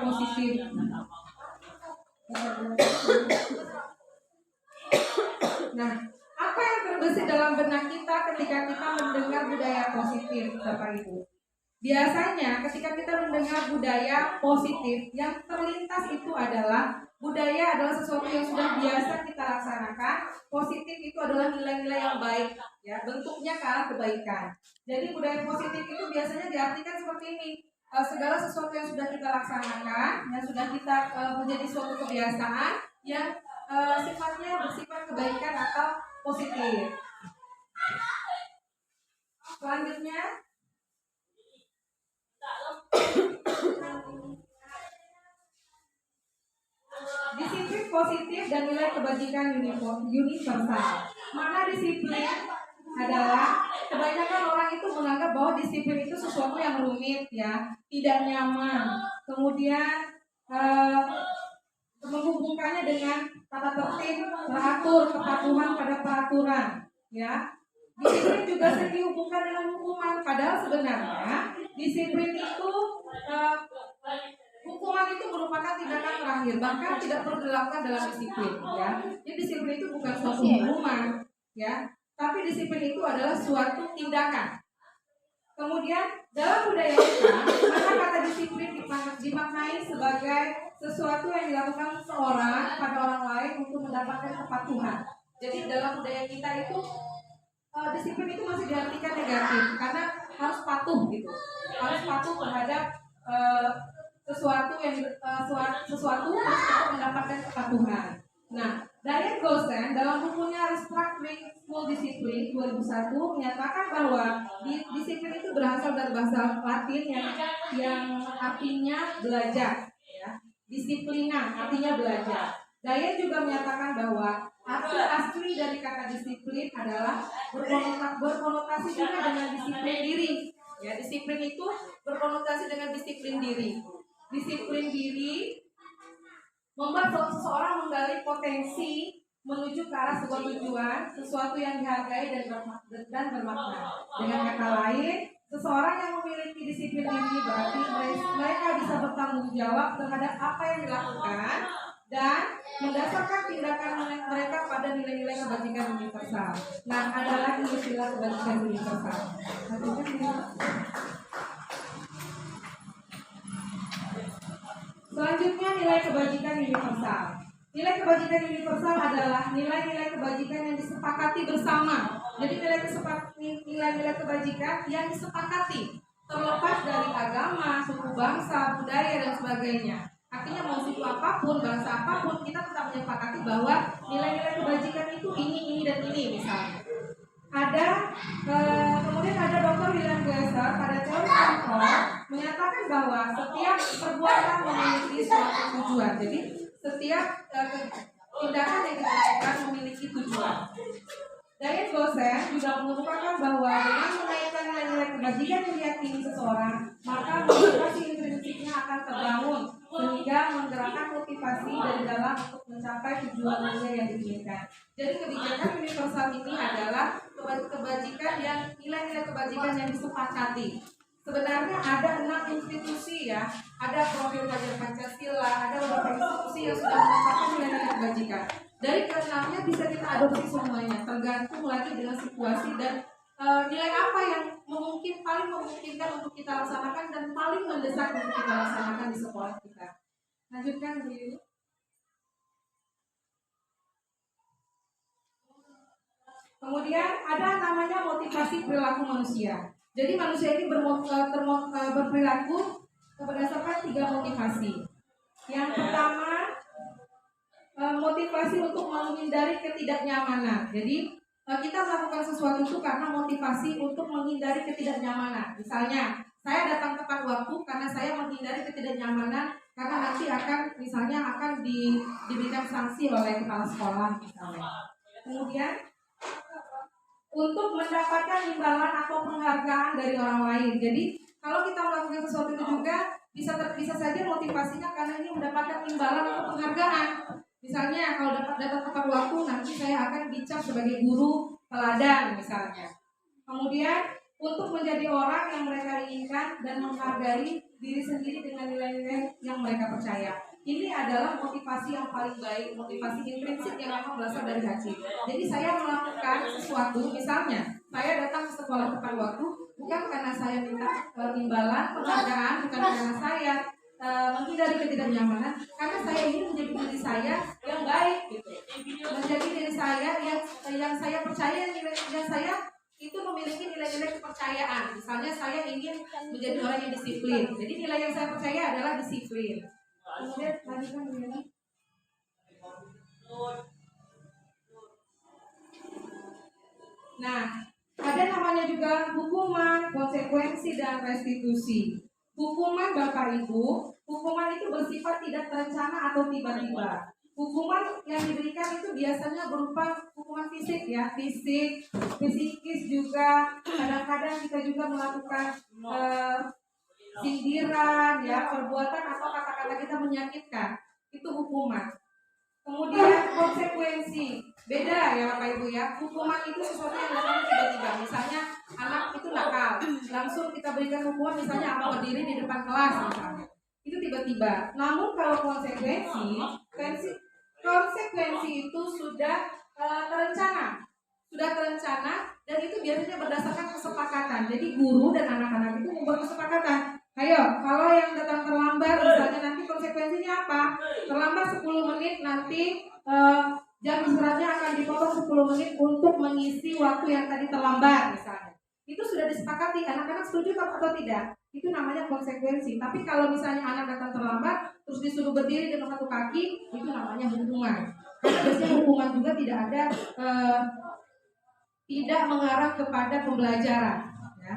positif. Nah, apa yang terbesit dalam benak kita ketika kita mendengar budaya positif, Bapak Ibu? Biasanya ketika kita mendengar budaya positif, yang terlintas itu adalah budaya adalah sesuatu yang sudah biasa kita laksanakan. Positif itu adalah nilai-nilai yang baik, ya, bentuknya ke arah kebaikan. Jadi budaya positif itu biasanya diartikan seperti ini: segala sesuatu yang sudah kita laksanakan, yang sudah kita menjadi suatu kebiasaan yang sifatnya bersifat kebaikan atau positif. Selanjutnya, disiplin positif dan nilai kebajikan universal. Mana disiplin adalah, kebanyakan orang itu menganggap bahwa disiplin itu sesuatu yang rumit, ya, tidak nyaman. Kemudian menghubungkannya dengan tata tertib, teratur, kepatuhan pada peraturan, ya. Disiplin juga sering dihubungkan dengan hukuman, padahal sebenarnya disiplin itu hukuman itu merupakan tindakan terakhir, bahkan tidak perlu dilakukan dalam disiplin, ya. Jadi disiplin itu bukan suatu hukuman, ya, tapi disiplin itu adalah suatu tindakan. Kemudian dalam budaya kita, maka kata disiplin dimaknai sebagai sesuatu yang dilakukan seorang pada orang lain untuk mendapatkan kepatuhan. Jadi dalam budaya kita itu disiplin itu masih diartikan negatif karena harus patuh gitu, harus patuh terhadap sesuatu untuk mendapatkan kepatuhan. Nah, Diane Gosen dalam bukunya Restructuring School Discipline 2001 menyatakan bahwa disiplin itu berasal dari bahasa Latin yang artinya belajar, ya. Disiplina artinya belajar. Diane juga menyatakan bahwa arti asli dari kata disiplin adalah berkonotasi juga dengan disiplin diri. Ya, disiplin itu berkonotasi dengan disiplin diri. Disiplin diri membuat seseorang menggali potensi menuju ke arah sebuah tujuan, sesuatu yang dihargai dan bermakna. Dengan kata lain, seseorang yang memiliki disiplin diri berarti mereka bisa bertanggung jawab terhadap apa yang dilakukan dan mendasarkan tindakan mereka pada nilai-nilai kebajikan universal. Nah, ada lagi istilah kebajikan universal. Selanjutnya, nilai kebajikan universal. Nilai kebajikan universal adalah nilai-nilai kebajikan yang disepakati bersama. Jadi nilai-nilai kebajikan yang disepakati terlepas dari agama, suku bangsa, budaya dan sebagainya. Artinya mau suku apapun, bangsa apapun, kita tetap menyepakati bahwa nilai-nilai kebajikan itu ini dan ini misalnya. Kemudian ada Dr. William Glasser pada teori control menyatakan bahwa setiap perbuatan memiliki suatu tujuan. Jadi setiap tindakan yang kita lakukan memiliki tujuan. Diane Gosen juga mengemukakan bahwa dengan menaikkan nilai-nilai kebajikan yang diyakini seseorang, maka motivasi intrinsiknya akan terbangun sehingga menggerakkan motivasi dari dalam untuk mencapai tujuannya yang diinginkan. Jadi kebijakan universal ini adalah kebajikan yang nilai-nilai kebajikan yang disepakati. Sebenarnya ada 6 institusi, ya, ada profil pelajar Pancasila, ada beberapa institusi yang sudah menetapkan nilai-nilai kebajikan. Dari ke-6-nya bisa kita adopsi semuanya, tergantung lagi dengan situasi dan nilai apa yang paling memungkinkan untuk kita laksanakan dan paling mendesak untuk kita laksanakan di sekolah kita. Lanjutkan dulu. Kemudian ada namanya motivasi perilaku manusia. Jadi manusia ini berperilaku berdasarkan 3 motivasi. Yang pertama, motivasi untuk menghindari ketidaknyamanan. Jadi kita melakukan sesuatu itu karena motivasi untuk menghindari ketidaknyamanan. Misalnya, saya datang tepat waktu karena saya menghindari ketidaknyamanan karena nanti akan diberikan sanksi oleh kepala sekolah misalnya. Kemudian untuk mendapatkan imbalan atau penghargaan dari orang lain. Jadi kalau kita melakukan sesuatu itu juga bisa saja motivasinya karena ini mendapatkan imbalan atau penghargaan. Misalnya kalau dapat tepat waktu nanti saya akan dicap sebagai guru teladan misalnya. Kemudian untuk menjadi orang yang mereka inginkan dan menghargai diri sendiri dengan nilai-nilai yang mereka percaya. Ini adalah motivasi yang paling baik, motivasi intrinsik yang memang berasal dari hati. Jadi saya melakukan sesuatu, misalnya saya datang ke sekolah tepat waktu bukan karena saya minta imbalan, penghargaan, bukan karena saya menghindari ketidaknyamanan, karena saya ingin menjadi diri saya yang baik, gitu. Menjadi diri saya yang saya percaya, yang saya itu memiliki nilai-nilai kepercayaan. Misalnya saya ingin menjadi orang yang disiplin. Jadi nilai yang saya percaya adalah disiplin. Kemudian lanjutkan begini. Nah, ada namanya juga hukuman, konsekuensi, dan restitusi. Hukuman Bapak Ibu, hukuman itu bersifat tidak terencana atau tiba-tiba. Hukuman yang diberikan itu biasanya berupa hukuman fisik ya, fisik, psikis juga. Kadang-kadang kita juga melakukan sindiran ya, perbuatan atau kata-kata kita menyakitkan. Itu hukuman. Kemudian konsekuensi, beda ya Bapak Ibu ya. Hukuman itu sesuatu yang datang tiba-tiba. Misalnya anak itu nakal, langsung kita berikan hukuman, misalnya apa, berdiri di depan kelas misalnya. Itu tiba-tiba. Namun kalau konsekuensi itu sudah terencana. Sudah terencana dan itu biasanya berdasarkan kesepakatan. Jadi guru dan anak-anak itu membuat kesepakatan. Ayo, kalau yang datang terlambat, misalnya nanti konsekuensinya apa? Terlambat 10 menit, nanti jam istirahatnya akan dipotong 10 menit untuk mengisi waktu yang tadi terlambat misalnya. Itu sudah disepakati, anak-anak setuju atau tidak? Itu namanya konsekuensi. Tapi kalau misalnya anak datang terlambat, terus disuruh berdiri dengan satu kaki, itu namanya hukuman. Karena biasanya hukuman juga tidak mengarah kepada pembelajaran. Ya.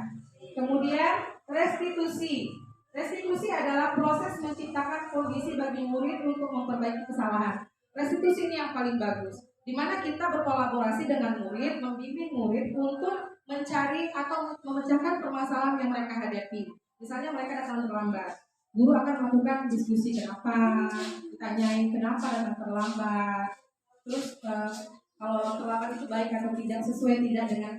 Kemudian restitusi. Restitusi adalah proses menciptakan kondisi bagi murid untuk memperbaiki kesalahan. Restitusi ini yang paling bagus, di mana kita berkolaborasi dengan murid, membimbing murid untuk mencari atau memecahkan permasalahan yang mereka hadapi. Misalnya mereka datang terlambat, guru akan melakukan diskusi kenapa, ditanyain kenapa datang terlambat, terus kalau terlambat itu baik atau tidak, sesuai tidak dengan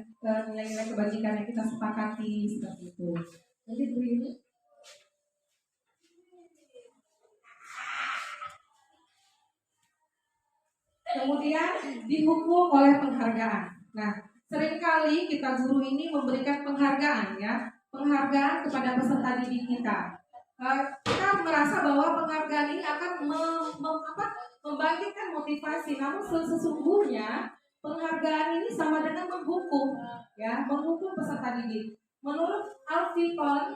nilai-nilai kebajikan yang kita sepakati, seperti itu. Jadi begini. Kemudian dihukum oleh penghargaan. Nah, seringkali kita guru ini memberikan penghargaan ya, penghargaan kepada peserta didik kita. Kita merasa bahwa penghargaan ini akan membangkitkan motivasi, namun sesungguhnya penghargaan ini sama dengan menghukum, ya, menghukum peserta didik. Menurut Alfikon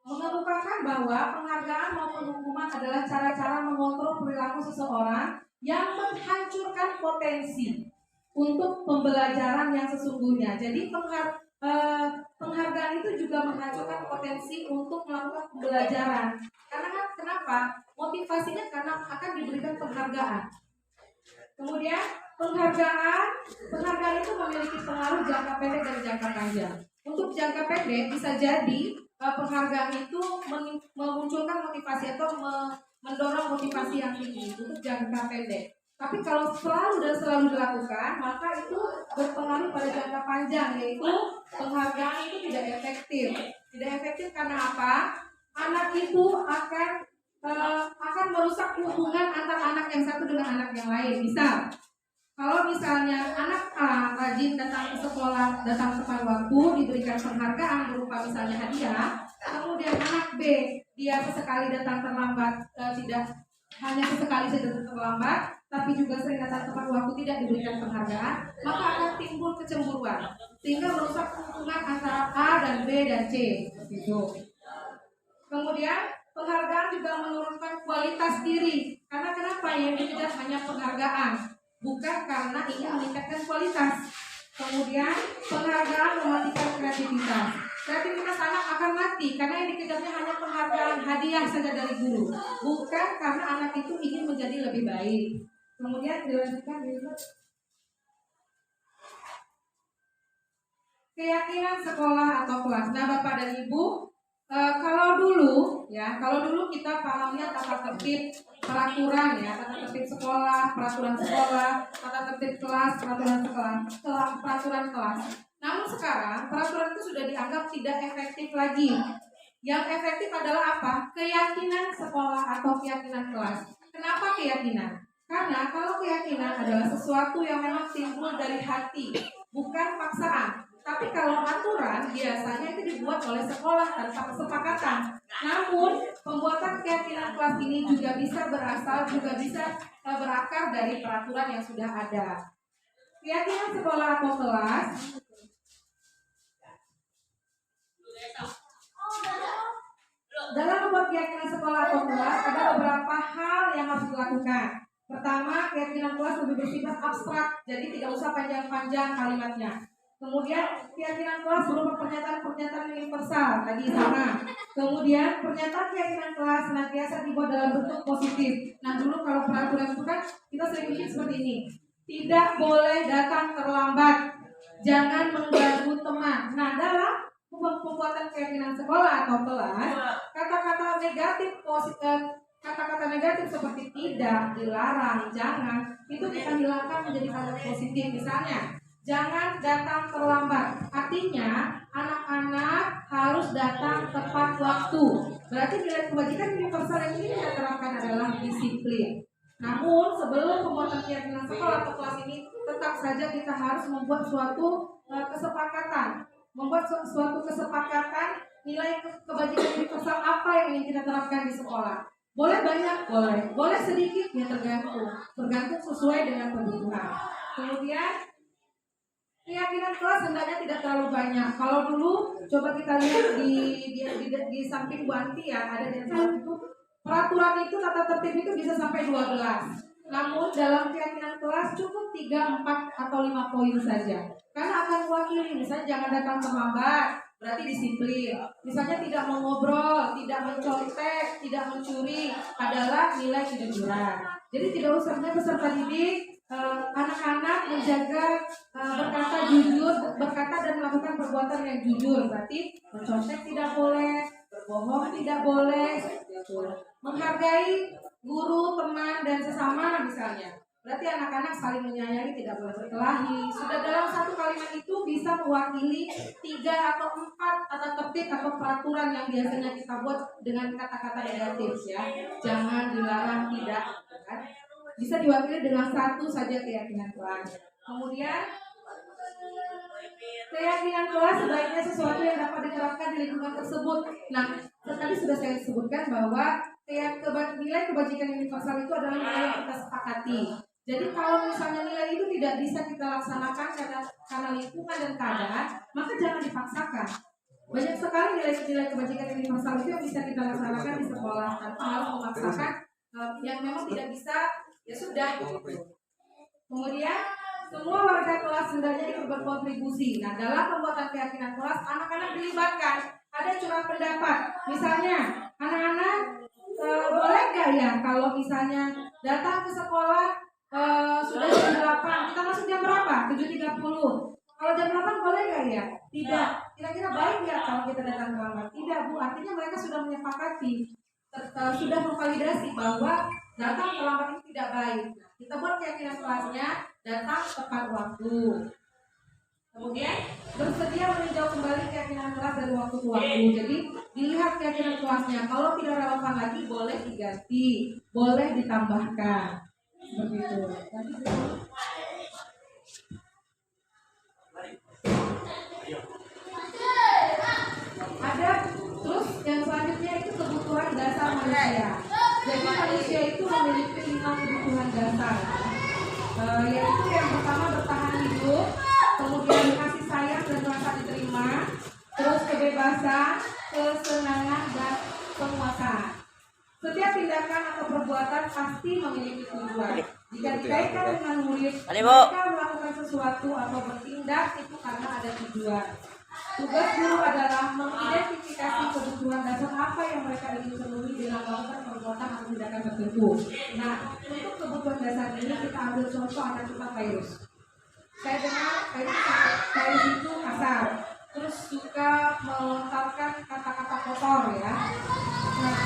mengemukakan bahwa penghargaan maupun hukuman adalah cara-cara mengontrol perilaku seseorang yang menghancurkan potensi untuk pembelajaran yang sesungguhnya. Jadi penghargaan itu juga menghancurkan potensi untuk melakukan pembelajaran. Karena kenapa? Motivasinya karena akan diberikan penghargaan. Kemudian penghargaan itu memiliki pengaruh jangka pendek dan jangka panjang. Untuk jangka pendek bisa jadi penghargaan itu memunculkan motivasi atau mendorong motivasi yang tinggi untuk jangka pendek. Tapi kalau selalu dilakukan, maka itu berpengaruh pada jangka panjang, yaitu penghargaan itu tidak efektif. Tidak efektif karena apa? Anak itu akan merusak hubungan antara anak yang satu dengan anak yang lain. Misal, kalau misalnya anak A rajin datang ke sekolah, datang tepat waktu, diberikan penghargaan berupa misalnya hadiah. Kemudian anak B, dia sesekali datang terlambat, tidak hanya sesekali saja datang terlambat, tapi juga sering datang tepat waktu, tidak diberikan penghargaan, maka akan timbul kecemburuan, sehingga merusak hubungan antara A dan B dan C. Gitu. Kemudian penghargaan juga menurunkan kualitas diri, karena kenapa yang dikejar hanya penghargaan, bukan karena ingin meningkatkan kualitas. Kemudian penghargaan mematikan kreativitas. Kreativitas anak akan mati karena yang dikejarnya hanya penghargaan, hadiah saja dari guru, bukan karena anak itu ingin menjadi lebih baik. Kemudian dilanjutkan keyakinan sekolah atau kelas. Nah, Bapak dan Ibu, kalau dulu kita pahamnya tata tertib peraturan ya, tata tertib sekolah, peraturan sekolah, tata tertib kelas, peraturan kelas. Namun sekarang peraturan itu sudah dianggap tidak efektif lagi. Yang efektif adalah apa? Keyakinan sekolah atau keyakinan kelas. Kenapa keyakinan? Karena kalau keyakinan adalah sesuatu yang memang timbul dari hati, bukan paksaan. Tapi kalau aturan biasanya itu dibuat oleh sekolah tanpa kesepakatan. Namun pembuatan keyakinan kelas ini juga bisa berakar dari peraturan yang sudah ada. Keyakinan sekolah atau kelas dalam membuat keyakinan sekolah atau kelas ada beberapa hal yang harus dilakukan. Pertama, keyakinan kelas lebih bersifat abstrak, jadi tidak usah panjang-panjang kalimatnya. Kemudian keyakinan kelas berupa pernyataan-pernyataan universal, tadi sama. Kemudian pernyataan keyakinan kelas senantiasa dibuat dalam bentuk positif. Nah dulu kalau peraturan itu kan kita sering bikin seperti ini. Tidak boleh datang terlambat, jangan mengganggu teman. Nah dalam pembuatan keyakinan sekolah atau kelas, kata-kata negatif seperti tidak, dilarang, jangan, itu kita hilangkan menjadi kata positif. Misalnya, jangan datang terlambat. Artinya, anak-anak harus datang tepat waktu. Berarti nilai kebajikan universal yang ini kita terapkan adalah disiplin. Namun, sebelum pembuatan keyakinan sekolah atau kelas ini, tetap saja kita harus membuat suatu kesepakatan. Membuat suatu kesepakatan nilai kebajikan universal apa yang ingin kita terapkan di sekolah. Boleh banyak, boleh sedikit, ya tergantung sesuai dengan kebutuhan. Kemudian keyakinan kelas hendaknya tidak terlalu banyak. Kalau dulu coba kita lihat di samping Bu Anti ya, ada di samping itu peraturan itu tata tertib itu bisa sampai 12. Namun dalam keyakinan kelas cukup 3, 4 atau 5 poin saja. Karena akan mewakili, misalnya jangan datang terlambat, berarti disiplin. Misalnya tidak mengobrol, tidak mencontek, tidak mencuri, adalah nilai kejujuran. Jadi tidak usah peserta didik anak-anak menjaga berkata jujur, berkata dan melakukan perbuatan yang jujur. Berarti mencontek tidak boleh, berbohong tidak boleh, menghargai guru, teman dan sesama misalnya. Berarti anak-anak saling menyayangi, tidak boleh berkelahi. Sudah dalam satu kalimat itu bisa mewakili 3 atau 4 tata tertib atau peraturan yang biasanya kita buat dengan kata-kata negatif ya. Jangan, dilarang, tidak. Kan? Bisa diwakili dengan 1 saja keyakinan kelas. Kemudian keyakinan kelas sebaiknya sesuatu yang dapat diterapkan di lingkungan tersebut. Nah, tadi sudah saya sebutkan bahwa nilai kebajikan universal itu adalah nilai yang kita sepakati. Jadi kalau misalnya nilai itu tidak bisa kita laksanakan karena lingkungan dan keadaan, maka jangan dipaksakan. Banyak sekali nilai-nilai kebajikan universal itu yang bisa kita laksanakan di sekolah tanpa harus memaksakan yang memang tidak bisa, ya sudah gitu. Kemudian semua warga kelas hendaknya ikut berkontribusi. Nah dalam pembuatan keyakinan kelas, anak-anak dilibatkan. Ada curah pendapat. Misalnya anak-anak boleh nggak ya kalau misalnya datang ke sekolah sudah jam 8, kita masuk jam berapa? 7.30. Kalau jam 8 boleh nggak ya? Tidak. Kira-kira baik nggak kalau kita datang terlambat? Tidak, Bu. Artinya mereka sudah menyepakati, sudah memvalidasi bahwa datang terlambat itu tidak baik. Kita buat keyakinan kelasnya, datang tepat waktu. Kemudian bersedia meninjau kembali keyakinan kelas dari waktu ke waktu. Jadi dilihat keyakinan kelasnya. Kalau tidak relevan lagi boleh diganti, boleh ditambahkan. Begitu. Ada terus yang selanjutnya itu kebutuhan dasar manusia. Jadi manusia itu memiliki 5 kebutuhan dasar. Yaitu yang pertama bertahan hidup, kemudian kasih sayang dan rasa diterima, terus kebebasan, kesenangan dan penguasaan. Setiap tindakan atau perbuatan pasti memiliki tujuan. Jika dikaitkan dengan murid, mereka melakukan sesuatu atau bertindak itu karena ada tujuan. Tugas guru adalah mengidentifikasi kebutuhan dasar apa yang mereka ingin penuhi dengan melakukan perbuatan atau tindakan tertentu. Nah, untuk kebutuhan dasar ini kita ambil contoh anak kita Virus. Saya dengar Virus itu kasar, terus suka melontarkan kata-kata kotor ya. Nah,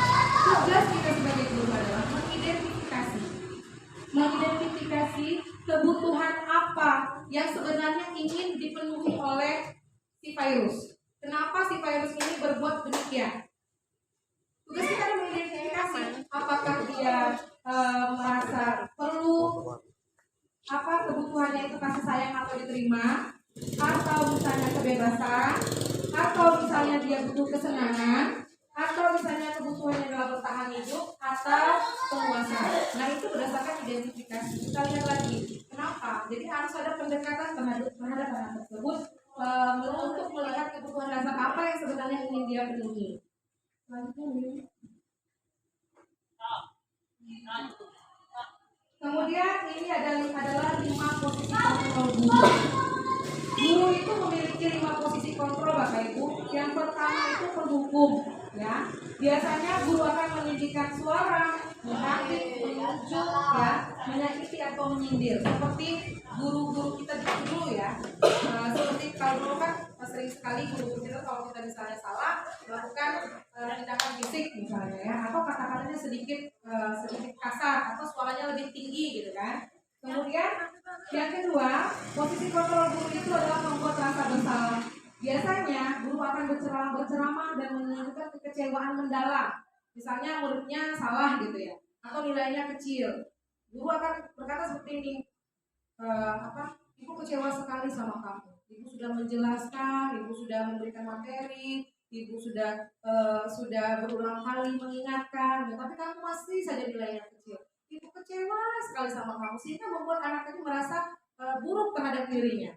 tugas kita sebagai guru adalah mengidentifikasi kebutuhan apa yang sebenarnya ingin dipenuhi oleh si virus. Kenapa si virus ini berbuat demikian? Tugas kita adalah mengidentifikasi apakah dia merasa perlu apa kebutuhannya itu kasih sayang atau diterima, atau misalnya kebebasan, atau misalnya dia butuh kesenangan, atau misalnya kebutuhannya adalah bertahan hidup atau penguasaan. Nah itu berdasarkan identifikasi. Kita lihat lagi kenapa. Jadi harus ada pendekatan terhadap anak tersebut untuk melihat kebutuhan dasar apa yang sebenarnya ingin dia penuhi. Kemudian ini adalah 5 posisi kontrol guru. Guru itu memiliki 5 posisi kontrol Bapak Ibu. Yang pertama itu pendukung, ya. Biasanya guru akan meninggikan suara, menghakimi, menunjuk, ya, menyakiti atau menyindir. Seperti guru-guru kita dulu ya. Seperti kalau dulu kan sering sekali guru kita kalau kita misalnya salah melakukan tindakan fisik misalnya ya, atau kata-katanya sedikit kasar atau suaranya lebih tinggi gitu kan. Kemudian yang kedua, posisi kontrol guru itu adalah membuat rasa bersalah. Biasanya guru akan berceramah dan menunjukkan kekecewaan mendalam. Misalnya muridnya salah gitu ya, atau nilainya kecil. Guru akan berkata seperti ini, Ibu kecewa sekali sama kamu. Ibu sudah menjelaskan, ibu sudah memberikan materi, ibu sudah berulang kali mengingatkan, tapi kamu masih saja nilainya kecil. Ibu kecewa sekali sama kamu, sehingga membuat anak itu merasa buruk terhadap dirinya.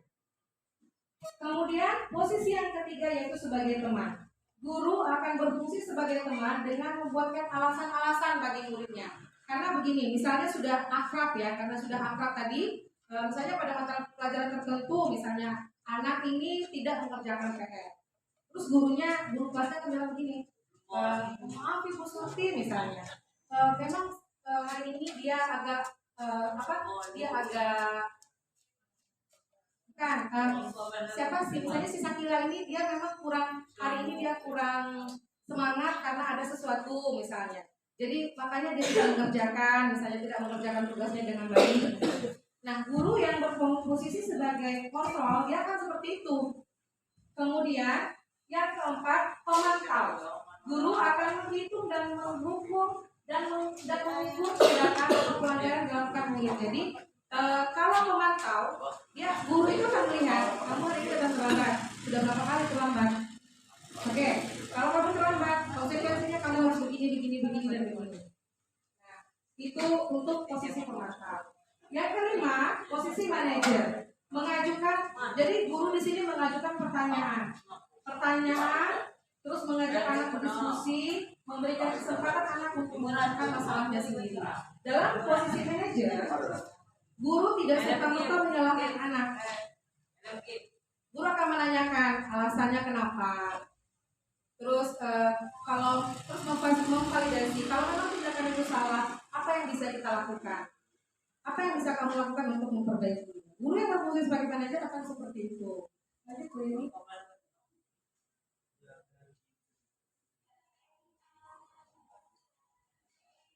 Kemudian posisi yang ketiga yaitu sebagai teman. Guru akan berfungsi sebagai teman dengan membuatkan alasan-alasan bagi muridnya. Karena begini, misalnya sudah akrab ya, karena sudah akrab tadi, misalnya pada mata pelajaran tertentu, misalnya anak ini tidak mengerjakan PR. Terus guru kelasnya akan bilang begini, maaf Ibu Surti misalnya, memang hari ini dia agak siapa sih misalnya si Sakila ini dia memang hari ini dia kurang semangat karena ada sesuatu misalnya. Jadi makanya dia tidak mengerjakan tugasnya dengan baik. Nah, guru yang berposisi sebagai kontrol dia akan seperti itu. Kemudian yang keempat, pemantau. Guru akan menghitung dan menghukum dan mengukur tindakan atau pelanggaran dilakukan murid. Jadi kalau memantau, guru itu akan melihat kamu hari ini sudah terlambat, sudah berapa kali terlambat. Oke, kalau kamu terlambat, konsekuensinya kamu harus begini dan begini. Nah, itu untuk posisi pemantau. Yang kelima, posisi manajer. Mengajukan, jadi guru di sini mengajukan pertanyaan, terus mengajak anak berdiskusi, memberikan kesempatan anak untuk menerangkan masalahnya sendiri. Dalam posisi manajer, guru tidak serta-merta menyalahkan anak. Guru akan menanyakan alasannya kenapa. Terus memvalidasi kalau memang tindakan itu salah, apa yang bisa kita lakukan? Apa yang bisa kamu lakukan untuk memperbaiki? Guru yang berfungsi sebagai manajer akan seperti itu. Lanjut Bu ini.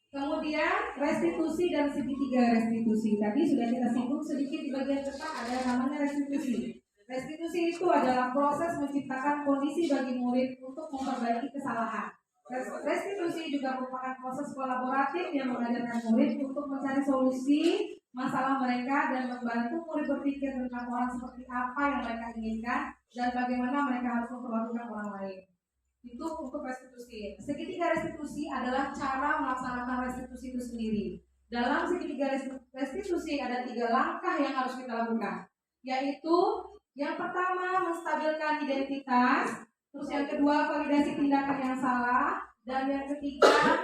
Kemudian restitusi dan segitiga restitusi. Tadi sudah kita singgung sedikit di bagian depan ada namanya restitusi. Restitusi itu adalah proses menciptakan kondisi bagi murid untuk memperbaiki kesalahan. Restitusi juga merupakan proses kolaboratif yang mengajarkan murid untuk mencari solusi masalah mereka dan membantu murid berpikir tentang orang seperti apa yang mereka inginkan dan bagaimana mereka harus memperlakukan orang lain. Itu untuk restitusi. Segitiga restitusi adalah cara melaksanakan restitusi itu sendiri. Dalam segitiga restitusi ada 3 langkah yang harus kita lakukan, yaitu yang pertama menstabilkan identitas, terus yang kedua validasi tindakan yang salah, dan yang ketiga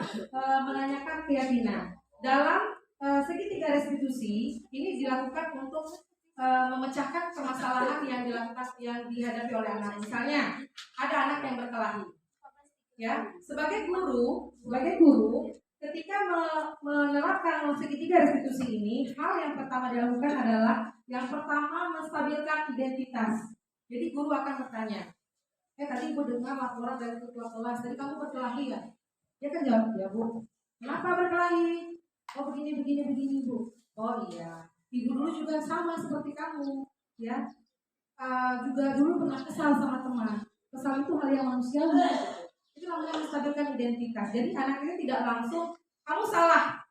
menanyakan keyakinan. Dalam segitiga restitusi ini dilakukan untuk memecahkan permasalahan yang dihadapi oleh anak. Misalnya ada anak yang berkelahi, ya. Sebagai guru, ketika menerapkan segitiga restitusi ini, hal yang pertama dilakukan adalah yang pertama menstabilkan identitas. Jadi guru akan bertanya, tadi ibu dengar laporan dari ketua kelas, tadi kamu berkelahi ya? Dia kan jawab, ya Bu. Kenapa berkelahi? Oh begini Bu. Oh iya. Ibu dulu juga sama seperti kamu, ya. juga dulu pernah kesal sama teman. Kesal itu hal yang manusiawi. Itu namanya menstabilkan identitas. Jadi anak ini tidak langsung kamu salah.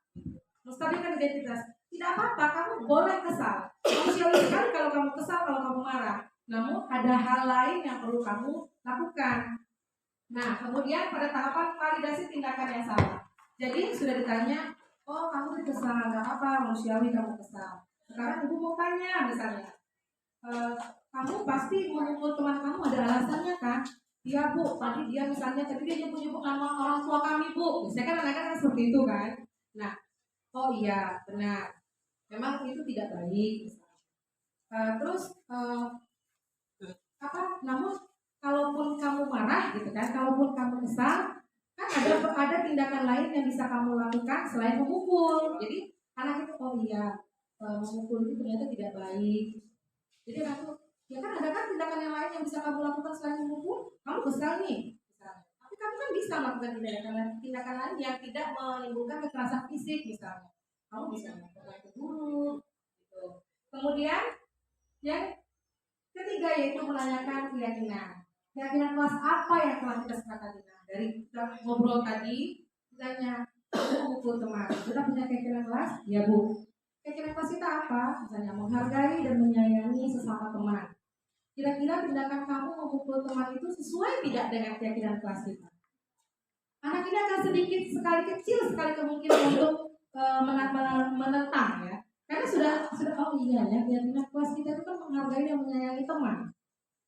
Menstabilkan identitas. Tidak apa-apa, kamu boleh kesal. Manusiawi sekali kalau kamu kesal, kalau kamu marah. Namun ada hal lain yang perlu kamu lakukan. Nah, kemudian pada tahapan validasi tindakan yang salah. Jadi sudah ditanya, oh kamu kesal, nggak apa, manusiawi kamu kesal. Sekarang ibu mau tanya misalnya, kamu pasti memukul teman kamu ada alasannya kan? Iya bu, tadi dia misalnya tadi dia nyebut-nyebut nama orang tua kami bu. Biasanya kan anak-anak kan seperti itu kan. Nah, oh iya benar. Memang itu tidak baik. Terus apa? Namun kalaupun kamu marah gitu kan, kalaupun kamu kesal, kan ada tindakan lain yang bisa kamu lakukan selain memukul. Jadi anak itu oh iya memukul itu ternyata tidak baik. Jadi anak itu ya kan ada kan tindakan yang lain yang bisa kamu lakukan selain memukul. Kamu kesal nih, misalnya. Tapi kamu kan bisa melakukan tindakan lain yang tidak menimbulkan kekerasan fisik misalnya. Kamu bisa melakukan itu dulu. Gitu. Kemudian yang ketiga yaitu menanyakan keyakinan. Keyakinan kelas apa yang telah kita sepakati? Dari kita ngobrol tadi, ditanya, memukul teman. Kita punya keyakinan kelas? Ya bu. Keyakinan kelas kita apa? Misalnya menghargai dan menyayangi sesama teman. Kira-kira tindakan kamu memukul teman itu sesuai tidak dengan keyakinan kelas kita? Anak ini akan sedikit sekali kecil sekali kemungkinan untuk menentang ya. Karena sudah oh iya ya keyakinan kelas kita itu kan menghargai dan menyayangi teman.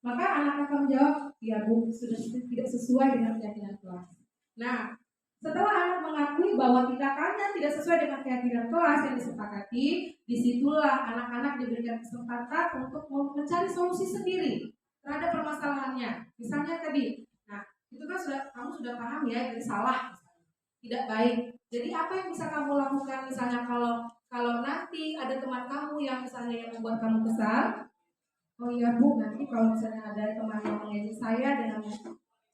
Maka anak akan menjawab, ya bu sudah tidak sesuai dengan keyakinan kelas. Nah, setelah anak mengakui bahwa tindakannya tidak sesuai dengan keyakinan kelas yang disepakati, disitulah anak-anak diberikan kesempatan untuk mencari solusi sendiri terhadap permasalahannya. Misalnya tadi, nah itu kan kamu sudah paham ya, jadi salah, tidak baik. Jadi apa yang bisa kamu lakukan misalnya kalau nanti ada teman kamu yang misalnya yang membuat kamu kesal, oh iya bu, nanti kalau misalnya ada teman yang mengejek saya dengan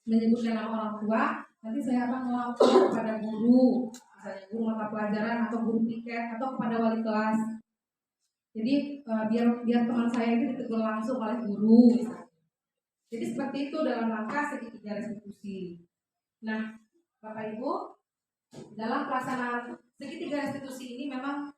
menyebutkan nama orang tua, nanti saya akan melapor kepada guru, misalnya guru mata pelajaran atau guru piket atau kepada wali kelas. Jadi biar teman saya itu ditegur langsung oleh guru, misalnya. Jadi seperti itu dalam rangka segitiga restitusi. Nah, Bapak Ibu, dalam pelaksanaan segitiga restitusi ini memang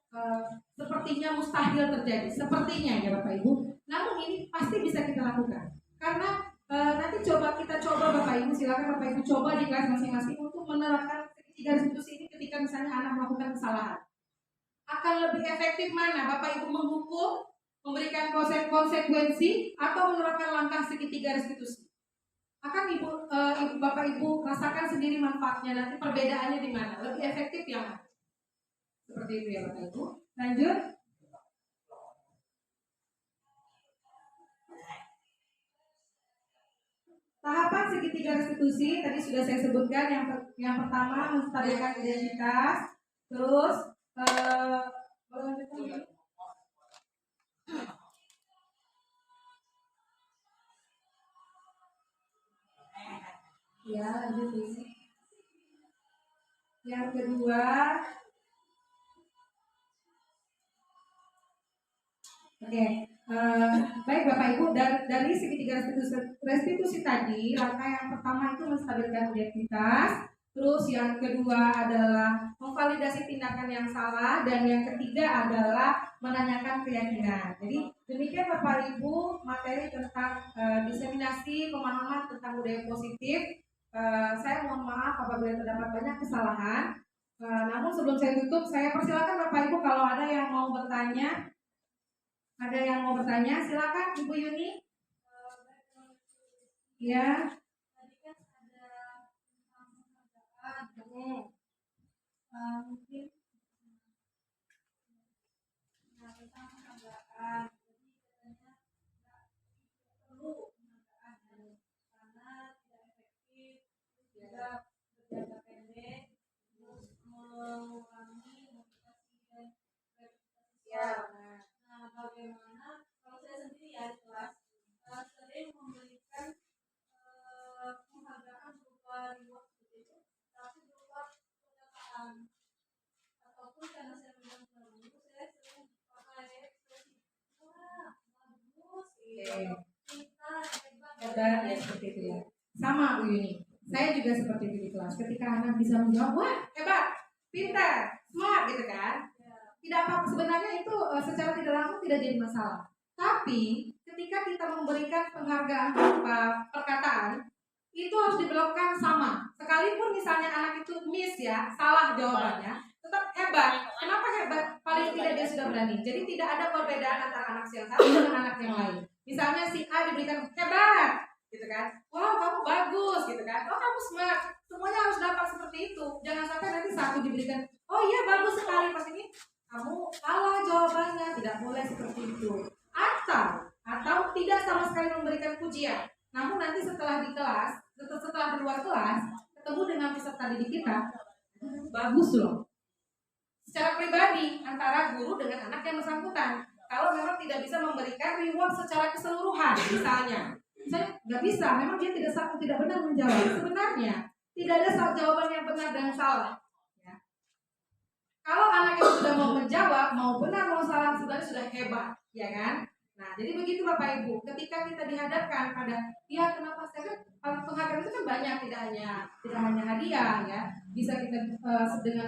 sepertinya mustahil terjadi, sepertinya ya Bapak Ibu. Namun ini pasti bisa kita lakukan karena nanti kita coba Bapak Ibu, silakan Bapak Ibu coba di kelas masing-masing untuk menerapkan segitiga restitusi ini ketika misalnya anak melakukan kesalahan. Akan lebih efektif mana Bapak Ibu menghukum, memberikan konsekuensi atau menerapkan langkah segitiga restitusi? Akan Bapak Ibu rasakan sendiri manfaatnya, nanti perbedaannya di mana, lebih efektif yang mana? Seperti itu ya Bapak Ibu. Lanjut. Tahapan segitiga restitusi tadi sudah saya sebutkan. Yang pertama menstabilkan identitas, terus ya lanjut ini. Yang kedua, oke, baik Bapak Ibu, dari segitiga restitusi tadi, langkah yang pertama itu menstabilkan identitas, terus yang kedua adalah memvalidasi tindakan yang salah, dan yang ketiga adalah menanyakan keyakinan. Jadi demikian Bapak Ibu materi tentang diseminasi pemahaman tentang budaya positif. Saya mohon maaf apabila terdapat banyak kesalahan. Namun sebelum saya tutup, saya persilakan Bapak Ibu kalau ada yang mau bertanya. Ada yang mau bertanya? Silakan Ibu Yuni. Ya. Tadi kan ada penghargaan. Mungkin tentang penghargaan. Jadi katanya nggak perlu penghargaan karena tidak efektif, tidak berjangka pendek, terus mengurangi motivasi dan reputasi. Nah, bagaimana kalau saya sendiri ya di kelas sering memberikan penghargaan berupa reward seperti itu, tapi berupa perkataan ataupun karena saya pegang guru, saya sering pakai ekspresi wah bagus gitu. hebat, ya seperti itu ya. Sama Bu Yuni, saya juga seperti itu di kelas. Ketika anak bisa menjawab, wah hebat, pintar, smart gitu kan. Tidak apa, sebenarnya itu secara tidak langsung tidak jadi masalah. Tapi ketika kita memberikan penghargaan berupa perkataan, itu harus diberlakukan sama. Sekalipun misalnya anak itu miss ya, salah jawabannya, tetap hebat. Kenapa hebat? Paling tidak dia sudah berani. Jadi tidak ada perbedaan antara anak yang satu dengan anak yang lain. Misalnya si A diberikan hebat, gitu kan? Wow, kamu bagus, gitu kan? Oh, kamu smart. Semuanya harus dapat seperti itu. Jangan sampai nanti satu diberikan, oh iya bagus sekali, pas ini kamu salah jawabannya. Tidak boleh seperti itu. Atau tidak sama sekali memberikan pujian. Namun nanti setelah di kelas, setelah di luar kelas, ketemu dengan peserta didik kita, bagus loh. Secara pribadi antara guru dengan anak yang bersangkutan. Kalau memang tidak bisa memberikan reward secara keseluruhan, misalnya nggak bisa, memang dia tidak benar menjawab. Sebenarnya tidak ada jawaban yang benar dan salah. Ya. Kalau anak yang sudah mau menjawab, mau benar mau salah, sebenarnya sudah hebat, ya kan? Nah, jadi begitu Bapak Ibu, ketika kita dihadapkan pada, ya kenapa saya kan penghargaan itu kan banyak, tidak hanya hadiah ya, bisa kita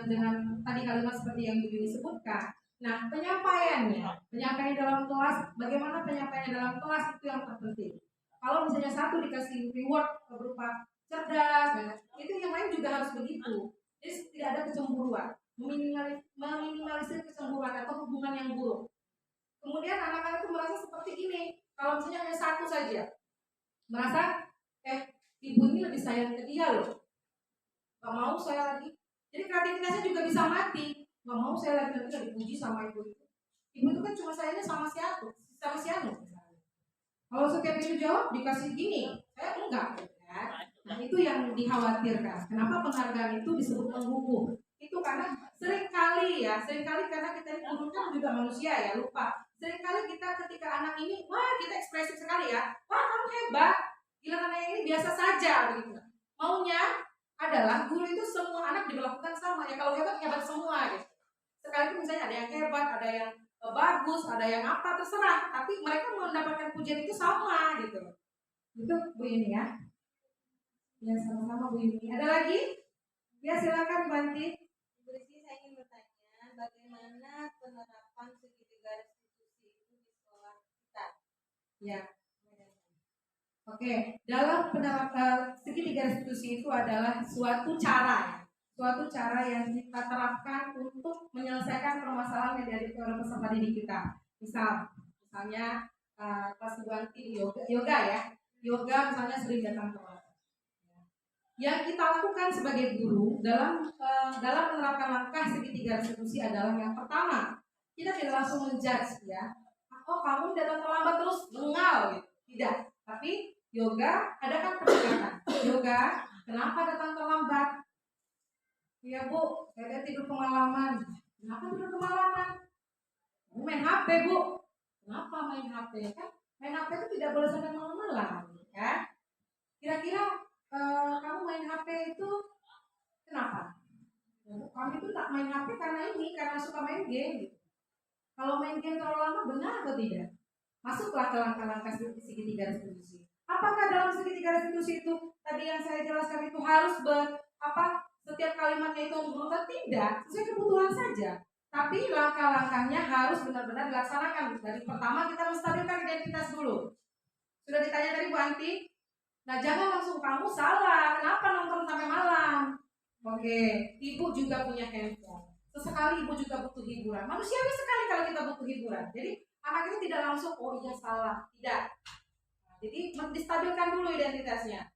dengan tadi kalimat seperti yang Ibu sebutkan. Nah, penyampaian dalam kelas, bagaimana penyampaian dalam kelas itu yang terpenting. Kalau misalnya satu dikasih reward berupa cerdas, itu yang lain juga harus begitu. Jadi tidak ada kecemburuan, meminimalisir kecemburuan atau hubungan yang buruk. Kemudian anak-anak itu merasa seperti ini. Kalau misalnya hanya satu saja, merasa ibu ini lebih sayang ke dia loh. Gak mau saya lagi. Jadi kreativitasnya juga bisa mati. Gak mau saya lagi nanti dipuji sama ibu itu. Ibu itu kan cuma sayangnya sama si Anu. Kalau setiap itu jawab dikasih gini, saya enggak. Ya. Nah itu yang dikhawatirkan. Kenapa penghargaan itu disebut menghukum? Itu karena seringkali karena kita ini kan juga manusia ya, lupa. Seringkali kita ketika anak ini, wah kita ekspresif sekali ya, wah kamu hebat, gila anak ini biasa saja begitu. Maunya adalah guru itu semua anak diberlakukan sama ya, kalau hebat semua gitu. Sekalipun misalnya ada yang hebat, ada yang bagus, ada yang apa terserah, tapi mereka mendapatkan pujian itu sama gitu. Itu Bu Yuni ya. Ya sama-sama Bu Yuni. Ada lagi? Ya silakan Banti. Bu Rizky, saya ingin bertanya, bagaimana penerapan segitiga restitusi itu di sekolah kita? Ya. Oke, dalam penerapan segitiga restitusi itu adalah suatu cara yang kita terapkan untuk menyelesaikan permasalahan yang dihadapi oleh peserta didik kita. Misalnya pas Banti yoga misalnya sering datang ke kelas. Yang kita lakukan sebagai guru dalam menerapkan langkah segitiga restitusi adalah yang pertama, kita tidak langsung menjudge ya. Oh kamu datang terlambat terus bengal gitu. Tidak. Tapi yoga ada kan pendekatan. Yoga, kenapa datang terlambat? Iya Bu, saya tidur kemalaman. Kenapa tidur kemalaman? Kamu main HP Bu. Kenapa main HP? Kan main HP itu tidak boleh sampai malam-malam, ya. Kira-kira kamu main HP itu kenapa? Kami itu tak main HP karena suka main game gitu. Kalau main game terlalu lama benar atau tidak? Masuklah ke langkah-langkah segitiga restitusi. Apakah dalam segitiga restitusi itu tadi yang saya jelaskan itu harus setiap kalimatnya itu berurutan? Tidak, sesuai kebutuhan saja. Tapi langkah-langkahnya harus benar-benar dilaksanakan. Dari pertama kita menstabilkan identitas dulu. Sudah ditanya tadi Bu Anti? Nah jangan langsung kamu salah, kenapa nonton sampai malam? Oke, ibu juga punya handphone. Sesekali ibu juga butuh hiburan. Manusiawi sekali kalau kita butuh hiburan. Jadi anak itu tidak langsung, oh iya salah. Tidak. Nah, jadi distabilkan dulu identitasnya.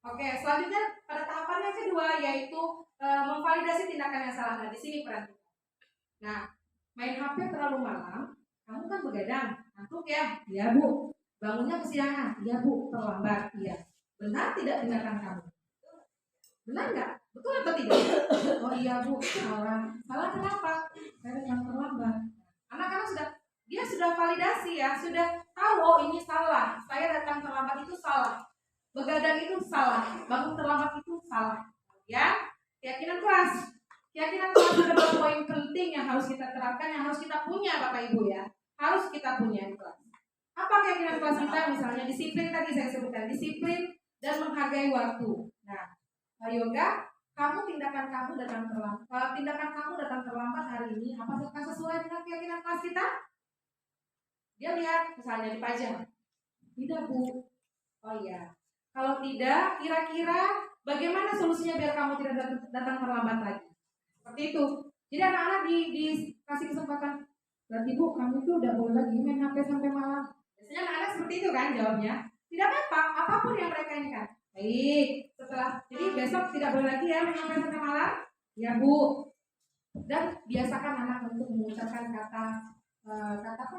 Oke, selanjutnya pada tahapan yang kedua yaitu memvalidasi tindakan yang salah. Nah di sini peran kita. Nah, main HP terlalu malam, kamu kan begadang, ngantuk ya? Iya Bu. Bangunnya kesiangan, iya Bu. Terlambat, iya. Benar tidak tindakan kamu? Benar nggak? Betul atau tidak? Oh iya Bu, salah. Salah kenapa? Saya datang terlambat. Anak-anak sudah validasi ya, sudah tahu oh ini salah. Saya datang terlambat itu salah. Begadang itu salah. Bangun terlambat itu salah. Ya, keyakinan kelas. Keyakinan kelas ada beberapa poin penting yang harus kita terapkan, yang harus kita punya Bapak Ibu ya. Harus kita punya di kelas. Apa keyakinan kelas kita? Misalnya disiplin, tadi saya sebutkan disiplin dan menghargai waktu. Nah, yoga, tindakan kamu datang terlambat hari ini, apakah sesuai dengan keyakinan kelas kita? Dia lihat misalnya di pajak. Tidak, Bu. Oh iya. Kalau tidak, kira-kira bagaimana solusinya biar kamu tidak datang terlambat lagi? Seperti itu. Jadi anak-anak dikasih kesempatan. Berarti Bu, kamu itu udah boleh lagi main HP sampai malam. Biasanya anak-anak seperti itu kan jawabnya. Tidak apa-apa, apapun yang mereka inginkan. Baik, jadi besok tidak boleh lagi ya main HP sampai malam. Ya Bu. Dan biasakan anak untuk mengucapkan kata apa?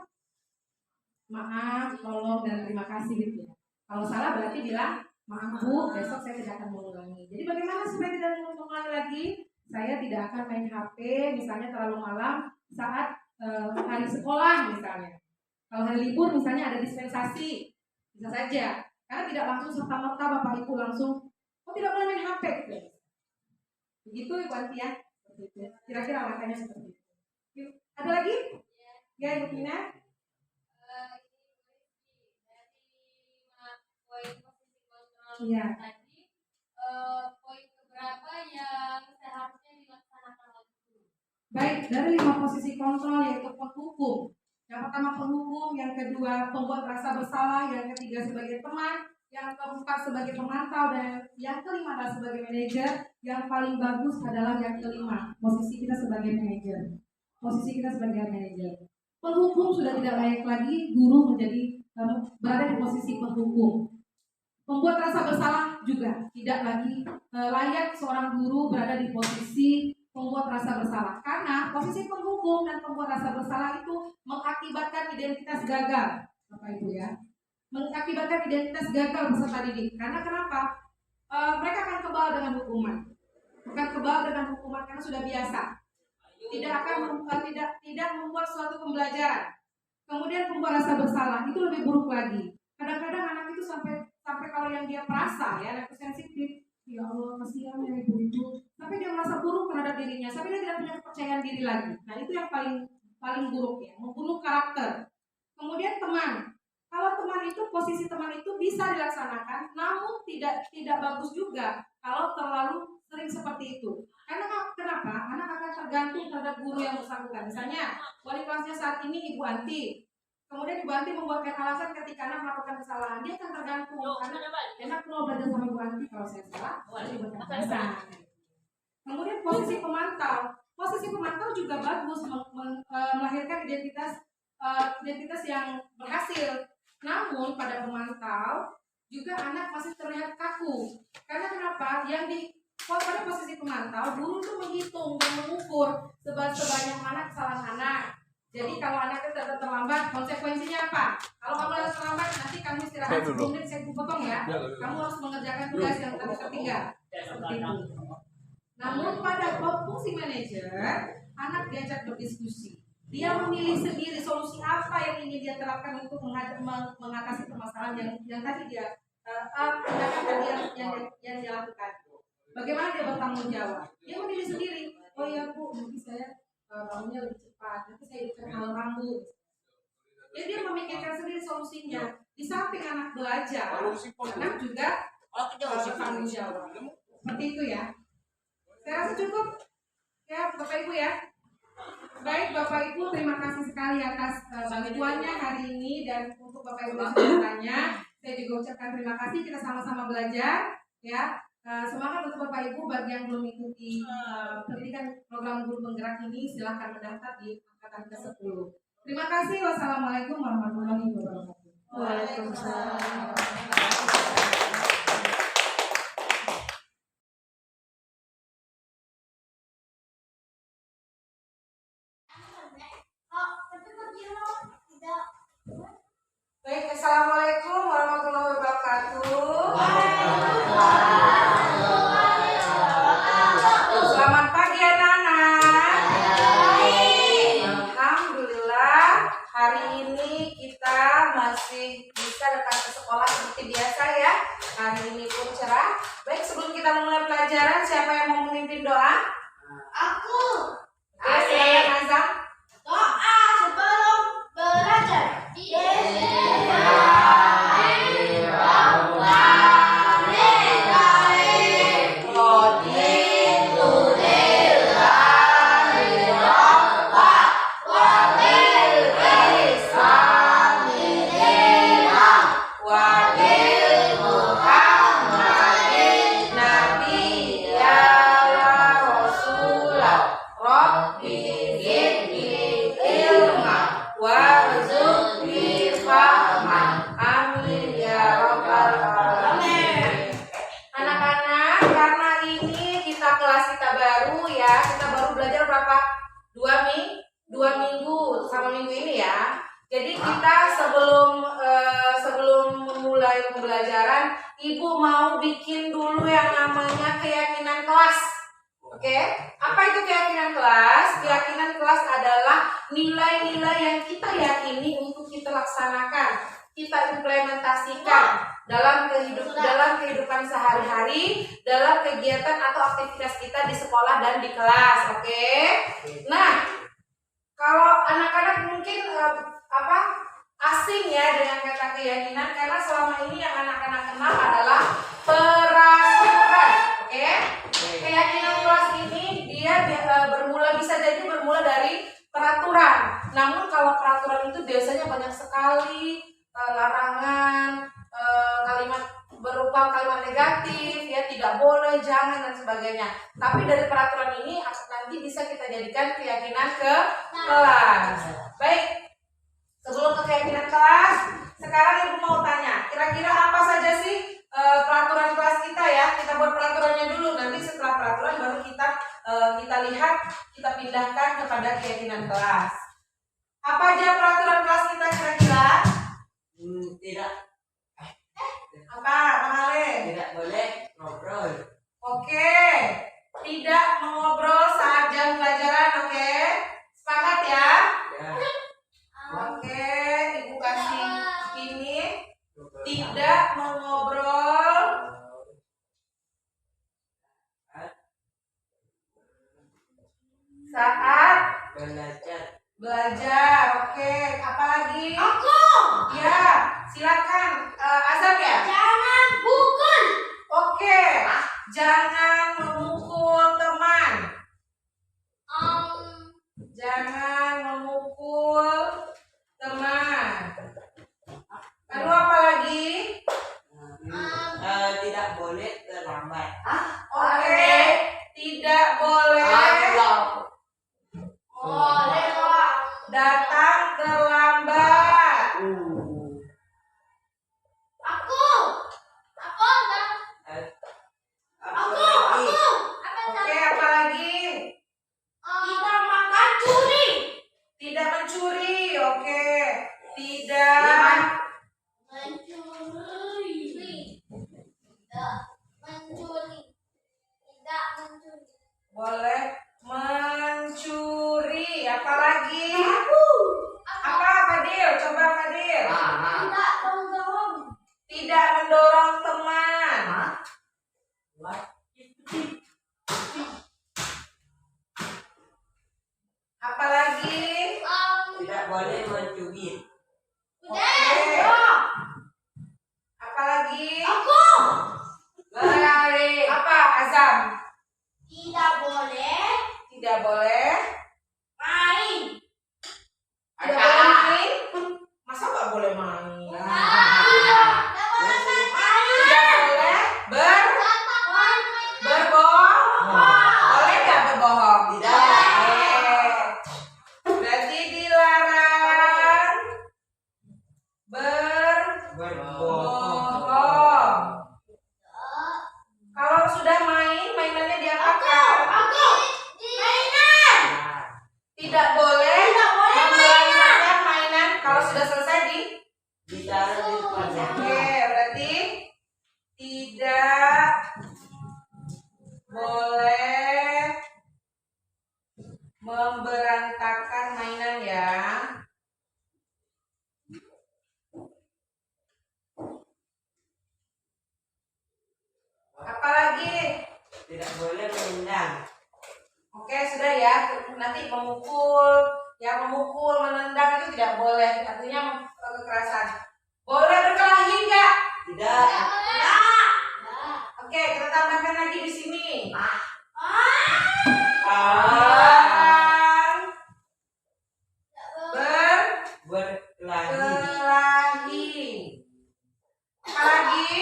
Maaf, tolong, dan terima kasih gitu ya. Kalau salah berarti bilang maaf Bu, besok saya tidak akan mengulangi. Jadi bagaimana supaya tidak mengulangi lagi? Saya tidak akan main HP misalnya terlalu malam saat hari sekolah misalnya. Kalau hari libur misalnya ada dispensasi, bisa saja. Karena tidak langsung serta-merta Bapak Ibu langsung, oh tidak boleh main HP. Begitu Ibu Anti ya. Kira-kira makanya seperti itu. Ada lagi? Ya Ibu Tina? Iya. Tadi poin keberapa yang seharusnya dilaksanakan oleh guru? Baik, dari 5 posisi kontrol yaitu penghukum. Yang pertama penghukum, yang kedua pembuat rasa bersalah, yang ketiga sebagai teman, yang keempat sebagai pemantau, dan yang kelima adalah sebagai manajer. Yang paling bagus adalah yang kelima, posisi kita sebagai manajer. Penghukum sudah tidak layak lagi guru menjadi berada di posisi penghukum. Membuat rasa bersalah juga tidak lagi layak seorang guru berada di posisi membuat rasa bersalah, karena posisi penghukum dan pembuat rasa bersalah itu mengakibatkan identitas gagal, Bapak Ibu ya, mengakibatkan identitas gagal peserta didik. Karena kenapa? Mereka akan kebal dengan hukuman, karena sudah biasa, tidak membuat suatu pembelajaran. Kemudian pembuat rasa bersalah itu lebih buruk lagi. Kadang-kadang anak itu sampai kalau yang dia merasa ya, anak sensitif, ya Allah kasihan ya ibu, sampai dia merasa buruk terhadap dirinya, sampai dia tidak punya kepercayaan diri lagi. Nah itu yang paling buruk ya, membunuh karakter. Kemudian teman, kalau posisi teman itu bisa dilaksanakan, namun tidak bagus juga kalau terlalu sering seperti itu. Karena kenapa? Anak akan tergantung terhadap guru yang bersangkutan. Misalnya wali kelasnya saat ini Ibu Anti, kemudian Ibu Anti membuatkan alasan ketika anak melakukan kesalahan, dia akan tergantung. Karena enak kalau belajar sama Ibu Anti, kalau saya salah, saya buatkan alasan. Kemudian posisi pemantau juga bagus, melahirkan identitas yang berhasil. Namun pada pemantau juga anak masih terlihat kaku. Karena kenapa? Pada posisi pemantau, guru itu menghitung dan mengukur sebanyak mana kesalahan anak. Jadi kalau anaknya datang terlambat, konsekuensinya apa? Kalau kamu datang terlambat, nanti kamu istirahat sebelum saya potong ya. Kamu harus mengerjakan tugas yang tadi tertinggal. Seperti itu. Namun pada fungsi manajer, anak diajak berdiskusi. Dia memilih sendiri solusi apa yang ingin dia terapkan untuk mengatasi permasalahan yang tadi dia yang dia lakukan. Bagaimana dia bertanggung jawab? Dia memilih sendiri. Oh ya Bu, nanti saya bangunnya lebih cepat, nanti saya hidupkan rambut. Jadi dia memikirkan sendiri solusinya. Di samping anak belajar, anak juga bertanggung jawab. Seperti itu ya. Saya rasa cukup ya Bapak Ibu ya. Baik Bapak Ibu, terima kasih sekali atas bantuannya hari ini, dan untuk Bapak Ibu yang sudah bertanya, saya juga ucapkan terima kasih. Kita sama-sama belajar ya. Semangat untuk Bapak Ibu. Bagi yang belum ikuti pendidikan program guru penggerak ini, silahkan mendaftar di angkatan ke-10. Terima kasih. Wassalamualaikum warahmatullahi wabarakatuh. Waalaikumsalam. Baik, assalamualaikum warahmatullahi wabarakatuh. Selamat pagi anak-anak. Alhamdulillah, hari ini kita masih bisa datang ke sekolah seperti biasa ya. Hari ini pun cerah. Baik, sebelum kita memulai pelajaran, siapa yang mau memimpin doa? Aku. Silakan Azam. Doa sebelum belajar. Yes. bidzikri ilma warzuqni fahma. Amin ya rabbal alamin. Anak-anak, karena ini kelas kita baru ya, kita baru belajar berapa? 2 minggu sama minggu ini ya. Jadi kita sebelum memulai pembelajaran, Ibu mau bikin dulu yang namanya keyakinan kelas. Oke? Apa itu keyakinan kelas? Keyakinan kelas adalah nilai-nilai yang kita yakini untuk kita laksanakan, kita implementasikan dalam kehidupan sehari-hari, dalam kegiatan atau aktivitas kita di sekolah dan di kelas. Oke? Nah, kalau anak-anak mungkin asing ya dengan kata keyakinan, karena selama ini yang anak-anak kenal adalah peraturan. Oke? Keyakinan kelas ini dia bisa jadi bermula dari peraturan. Namun kalau peraturan itu biasanya banyak sekali larangan, kalimat berupa kalimat negatif, ya tidak boleh, jangan dan sebagainya. Tapi dari peraturan ini nanti bisa kita jadikan keyakinan ke kelas. Baik. Sebelum ke keyakinan kelas, sekarang Ibu mau tanya, kira-kira apa saja sih peraturan kelas kita ya? Kita buat peraturannya dulu, nanti setelah peraturan baru kita lihat, kita pindahkan kepada keyakinan kelas. Apa aja peraturan kelas kita kira-kira? Tidak. Apa, Bang Ale? Tidak boleh ngobrol. Oke, tidak mengobrol saat jam pelajaran, oke? Sepakat ya? Ya. Oke, Ibu kasih ini, tidak mengobrol saat belajar. Oke, apa lagi? Aku. Ya, silakan. Azam ya? Jangan pukul. Oke, jangan memukul teman. Jangan memukul teman. Lalu apa lagi? Tidak boleh terlambat. Oke, tidak boleh datang terlambat. Aku. Oke, apa lagi? Tidak makan curi. Tidak mencuri. Oke, tidak boleh mencuri. Apa lagi? Apa, Fadil? Coba Fadil. Tidak mendorong teman. Apa lagi? Tidak boleh mencubit. Oke. Apa lagi? Apa, Azam? Tidak boleh Tidak boleh. main. Tidak boleh main. Masa nggak boleh main? Tidak boleh berbohong. Boleh nggak berbohong? Tidak. Berarti dilarang berbohong. Kalau sudah mainannya diapakan? Tidak boleh membelanjakan mainan kalau sudah selesai Ditaruh di depannya. Oke, berarti tidak boleh memberantakan mainan ya. Apalagi? Tidak boleh menendang. Oke, sudah ya. Nanti memukul, menendang itu tidak boleh. Artinya kekerasan. Boleh berkelahi enggak? Tidak. Oke, kita tambahkan lagi di sini. Ah. Berkelahi. Apalagi?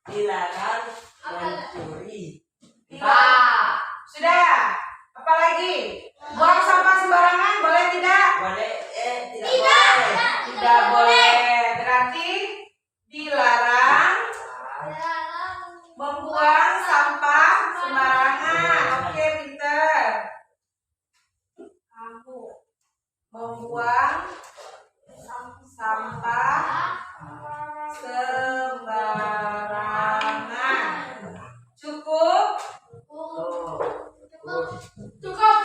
Dilarang mencuri. Sudah. Apalagi? Buang sampah sembarangan boleh tidak? Boleh, tidak boleh. Tidak boleh. Berarti dilarang membuang sampah sembarangan. Oke, pinter. Kamu membuang sampah sembarangan. Cukup? Cukup.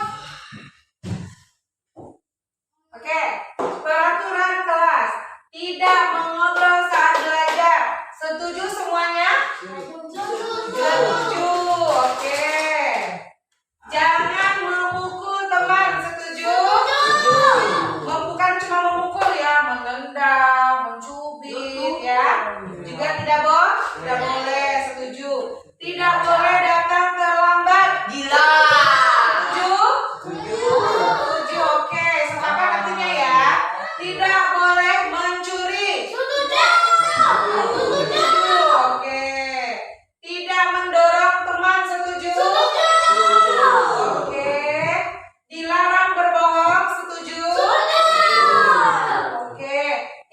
Oke, peraturan kelas. Tidak mengobrol saat belajar. Setuju semuanya? Setuju. Oke. Jangan memukul teman. Setuju? Bukan cuma memukul ya, menendang, mencubit ya. Juga tidak boleh. Setuju. Tidak boleh datang terlambat. Gila. Setuju? Setuju. Oke, sepakat artinya ya. Tidak boleh mencuri. Setuju. Oke. Tidak mendorong teman. Setuju? Oke. Dilarang berbohong. Setuju? Oke.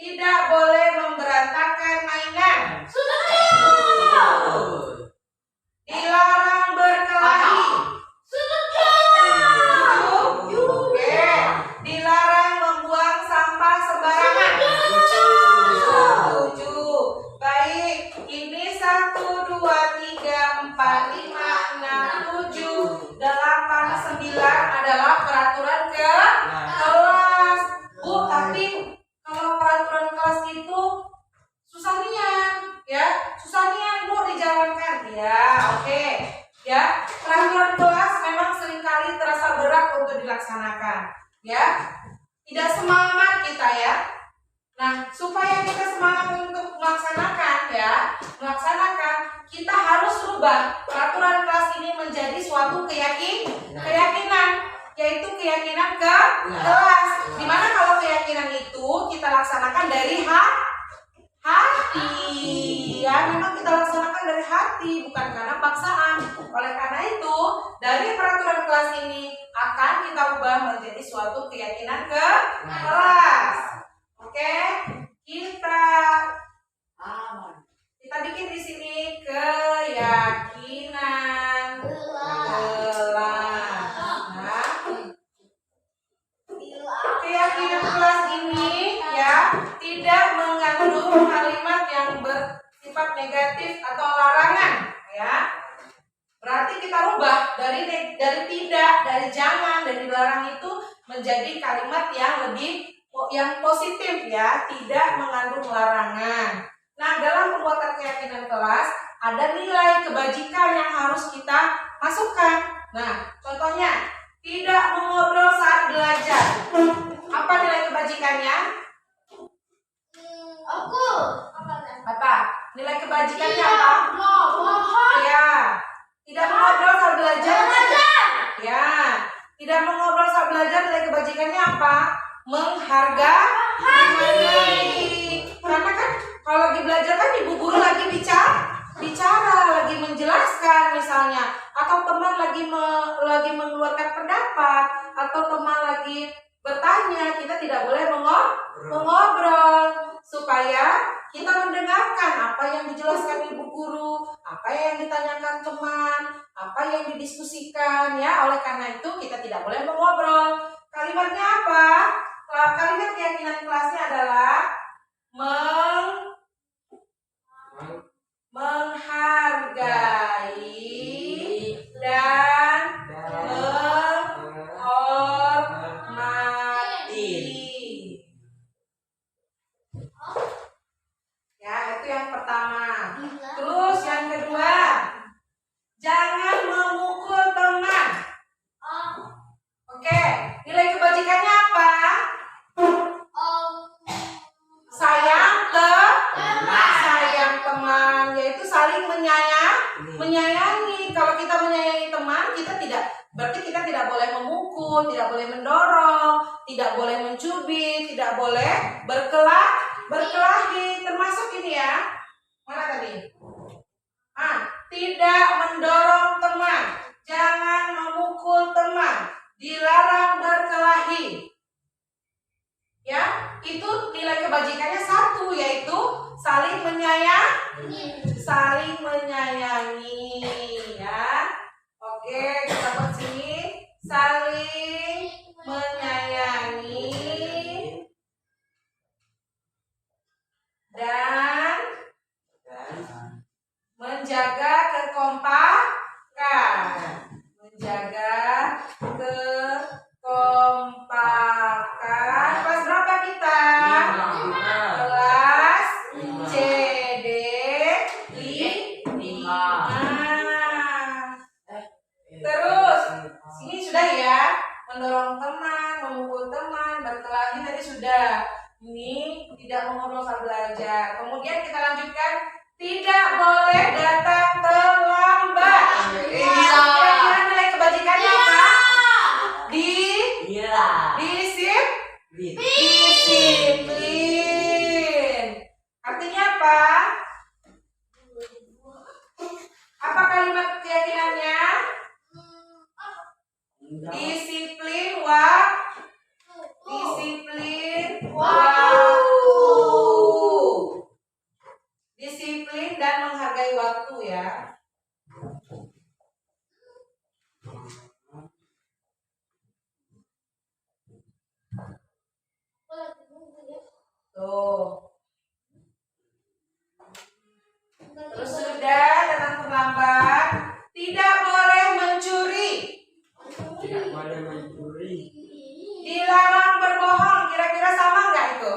Tidak boleh memberantakan mainan. Dilarang berkelahi. Setuju. Oke. Dilarang membuang sampah sembarangan. Setuju. Baik, ini 1, 2, 3, 4, 5, 6, 7, 8, 9 adalah peraturan kelas. Bu, tapi kalau peraturan kelas itu susah nian, ya. Susah nian Bu dijalankan. Ya, oke. Ya, peraturan kelas memang seringkali terasa berat untuk dilaksanakan, ya. Tidak semangat kita ya. Nah, supaya kita semangat untuk melaksanakan, kita harus rubah peraturan kelas ini menjadi suatu keyakinan, yaitu keyakinan ke kelas. Dimana kalau keyakinan itu kita laksanakan dari hati, ya memang kita laksanakan dari hati, bukan karena paksaan. Oleh karena itu, dari peraturan kelas ini akan kita ubah menjadi suatu keyakinan ke kelas. Oke, kita bikin di sini keyakinan kelas. Nah, keyakinan kelas ini ya tidak mengandung kalimat yang bersifat negatif atau larangan, ya. Berarti kita rubah dari tidak, dari jangan, dari dilarang itu menjadi kalimat yang positif ya, tidak mengandung larangan. Nah, dalam pembuatan keyakinan kelas ada nilai kebajikan yang harus kita masukkan. Nah, contohnya tidak mengobrol saat belajar. Apa nilai kebajikannya? Apa? Nilai kebajikannya apa? Ya, tidak mengobrol saat belajar. Ya, tidak mengobrol saat belajar, nilai kebajikannya apa? Menghargai. Karena kan kalau lagi belajar kan ibu guru lagi bicara, lagi menjelaskan misalnya, atau teman lagi mengeluarkan pendapat, atau teman lagi bertanya, kita tidak boleh mengobrol supaya kita mendengarkan apa yang dijelaskan ibu guru, apa yang ditanyakan teman, apa yang didiskusikan ya. Oleh karena itu kita tidak boleh mengobrol. Kalimatnya apa? Kalimat keyakinan kelasnya adalah menghargai dan menghormati. Ya, itu yang pertama. Terus yang kedua, jangan memukul teman. Oke, nilai kebajikannya apa? Sayang teman, yaitu saling menyayangi. Kalau kita menyayangi teman, berarti kita tidak boleh memukul, tidak boleh mendorong, tidak boleh mencubit, tidak boleh berkelahi. Termasuk ini ya. Mana tadi? Tidak mendorong teman. Oke, kita buat sini saling menyayangi dan menjaga kekompakan. Menjaga kekompakan. Kelas berapa kita? Kelas CD 5. Terus sini sudah ya, mendorong teman, memukul teman, berkelahi tadi sudah. Ini tidak mengobrol saat belajar. Kemudian kita lanjutkan, tidak boleh datang terlambat. Kira-kira nilai kebajikannya apa? Disiplin. Artinya apa? Apa kalimat keyakinannya? Disiplin waktu. Disiplin dan menghargai waktu ya. Tuh. Terus sudah datang terlambat, tidak boleh mencuri. Dilarang berbohong. Kira-kira sama nggak itu?